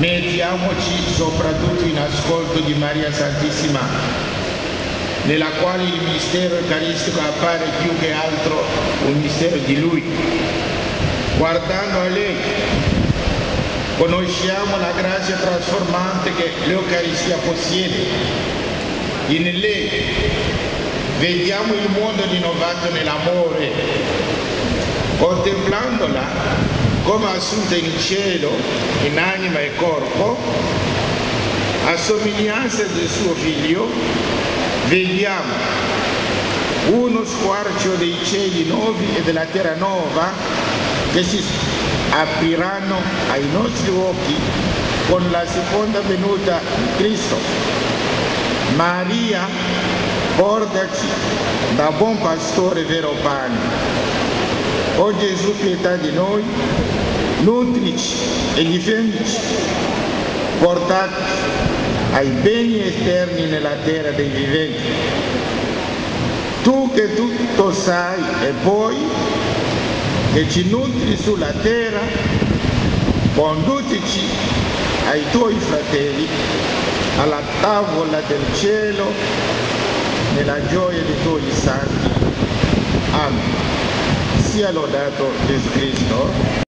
mettiamoci soprattutto in ascolto di Maria Santissima, nella quale il mistero eucaristico appare più che altro un mistero di Lui. Guardando a lei, conosciamo la grazia trasformante che l'Eucaristia possiede. In lei vediamo il mondo rinnovato nell'amore, contemplandola come assunta in cielo, in anima e corpo, a somiglianza del suo Figlio, vediamo uno squarcio dei cieli nuovi e della terra nuova che si apriranno ai nostri occhi con la seconda venuta di Cristo. Maria, portaci da buon pastore vero pane. O Gesù, pietà di noi, nutrici e difendici, portaci ai beni eterni nella terra dei viventi. Tu che tutto sai e poi che ci nutri sulla terra, conducici ai tuoi fratelli alla tavola del cielo nella gioia dei tuoi santi. Amen. Sia lodato Gesù Cristo.